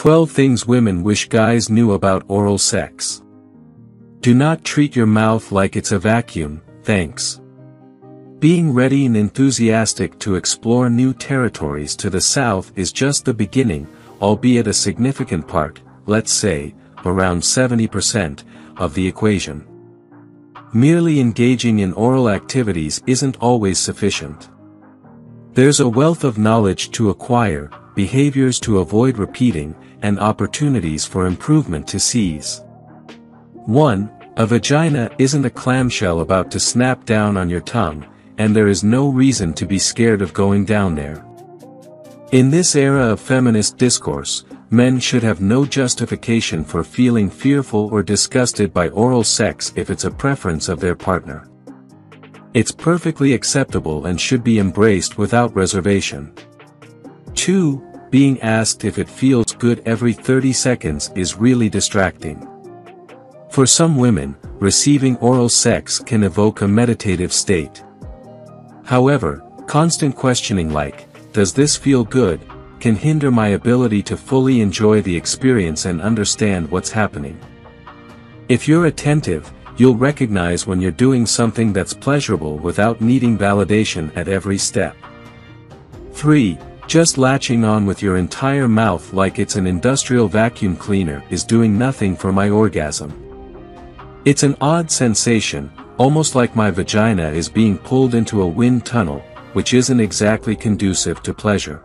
12 things women wish guys knew about oral sex. Do not treat your mouth like it's a vacuum, thanks. Being ready and enthusiastic to explore new territories to the south is just the beginning, albeit a significant part, let's say, around 70%, of the equation. Merely engaging in oral activities isn't always sufficient. There's a wealth of knowledge to acquire, behaviors to avoid repeating, and opportunities for improvement to seize. 1. A vagina isn't a clamshell about to snap down on your tongue, and there is no reason to be scared of going down there. In this era of feminist discourse, men should have no justification for feeling fearful or disgusted by oral sex if it's a preference of their partner. It's perfectly acceptable and should be embraced without reservation. 2. Being asked if it feels good every 30 seconds is really distracting. For some women, receiving oral sex can evoke a meditative state. However, constant questioning like, "Does this feel good?" can hinder my ability to fully enjoy the experience and understand what's happening. If you're attentive, you'll recognize when you're doing something that's pleasurable without needing validation at every step. 3. Just latching on with your entire mouth like it's an industrial vacuum cleaner is doing nothing for my orgasm. It's an odd sensation, almost like my vagina is being pulled into a wind tunnel, which isn't exactly conducive to pleasure.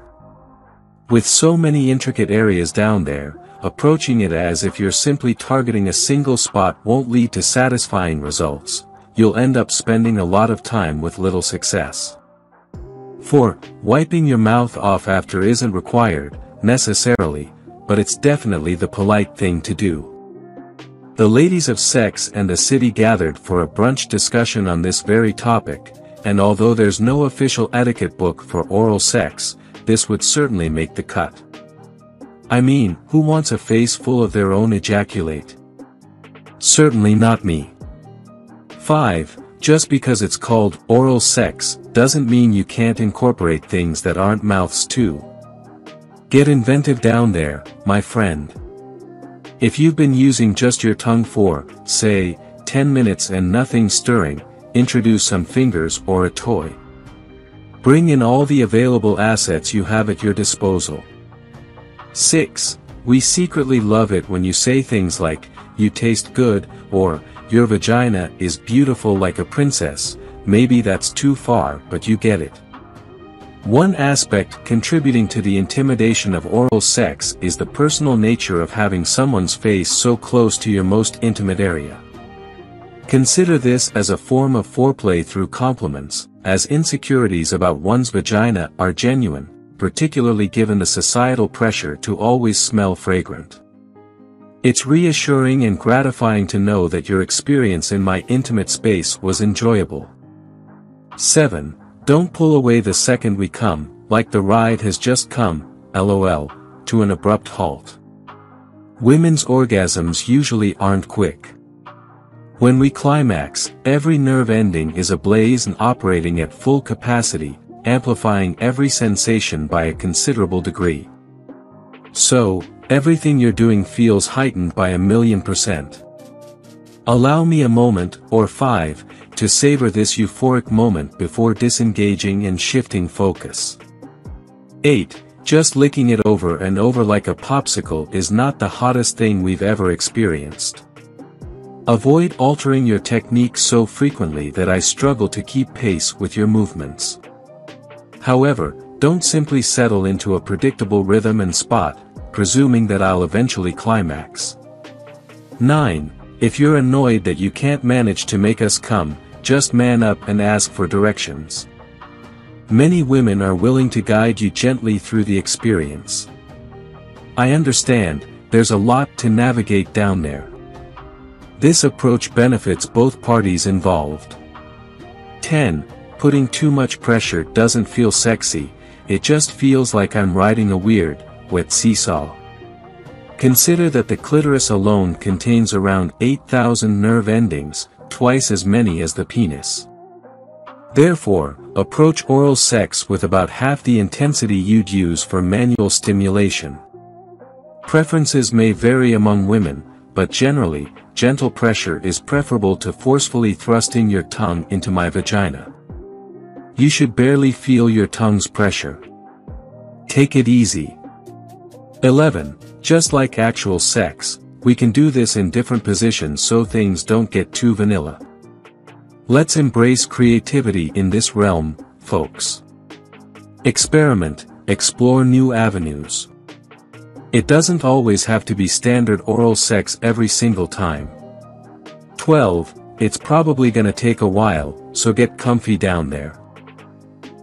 With so many intricate areas down there, approaching it as if you're simply targeting a single spot won't lead to satisfying results. You'll end up spending a lot of time with little success. 4. Wiping your mouth off after isn't required, necessarily, but it's definitely the polite thing to do. The ladies of Sex and the City gathered for a brunch discussion on this very topic, and although there's no official etiquette book for oral sex, this would certainly make the cut. I mean, who wants a face full of their own ejaculate? Certainly not me. 5. Just because it's called oral sex, doesn't mean you can't incorporate things that aren't mouths too. Get inventive down there, my friend. If you've been using just your tongue for, say, 10 minutes and nothing stirring, introduce some fingers or a toy. Bring in all the available assets you have at your disposal. 6. We secretly love it when you say things like, "You taste good," or, "Your vagina is beautiful like a princess." Maybe that's too far, but you get it. One aspect contributing to the intimidation of oral sex is the personal nature of having someone's face so close to your most intimate area. Consider this as a form of foreplay through compliments, as insecurities about one's vagina are genuine, particularly given the societal pressure to always smell fragrant. It's reassuring and gratifying to know that your experience in my intimate space was enjoyable. 7. Don't pull away the second we come, like the ride has just come, lol, to an abrupt halt. Women's orgasms usually aren't quick. When we climax, every nerve ending is ablaze and operating at full capacity, amplifying every sensation by a considerable degree. So, everything you're doing feels heightened by 1,000,000%. Allow me a moment, or 5, to savor this euphoric moment before disengaging and shifting focus. 8. Just licking it over and over like a popsicle is not the hottest thing we've ever experienced. Avoid altering your technique so frequently that I struggle to keep pace with your movements. However, don't simply settle into a predictable rhythm and spot, presuming that I'll eventually climax. 9. If you're annoyed that you can't manage to make us come, just man up and ask for directions. Many women are willing to guide you gently through the experience. I understand, there's a lot to navigate down there. This approach benefits both parties involved. 10. Putting too much pressure doesn't feel sexy, it just feels like I'm riding a weird, wet seesaw. Consider that the clitoris alone contains around 8,000 nerve endings, twice as many as the penis. Therefore, approach oral sex with about half the intensity you'd use for manual stimulation. Preferences may vary among women, but generally, gentle pressure is preferable to forcefully thrusting your tongue into my vagina. You should barely feel your tongue's pressure. Take it easy. 11. Just like actual sex, we can do this in different positions so things don't get too vanilla. Let's embrace creativity in this realm, folks. Experiment, explore new avenues. It doesn't always have to be standard oral sex every single time. 12. It's probably gonna take a while, so get comfy down there.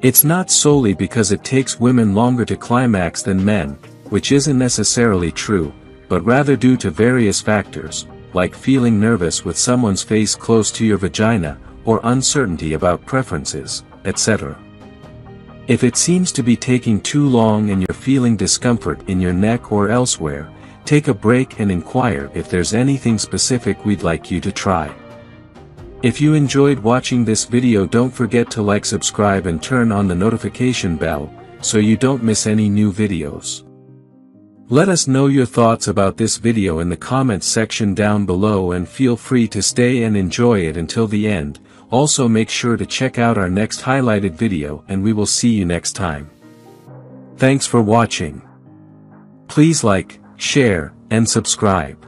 It's not solely because it takes women longer to climax than men, which isn't necessarily true, but rather due to various factors, like feeling nervous with someone's face close to your vagina, or uncertainty about preferences, etc. If it seems to be taking too long and you're feeling discomfort in your neck or elsewhere, take a break and inquire if there's anything specific we'd like you to try. If you enjoyed watching this video, don't forget to like, subscribe and turn on the notification bell, so you don't miss any new videos. Let us know your thoughts about this video in the comments section down below, and feel free to stay and enjoy it until the end. Also make sure to check out our next highlighted video, and we will see you next time. Thanks for watching. Please like, share, and subscribe.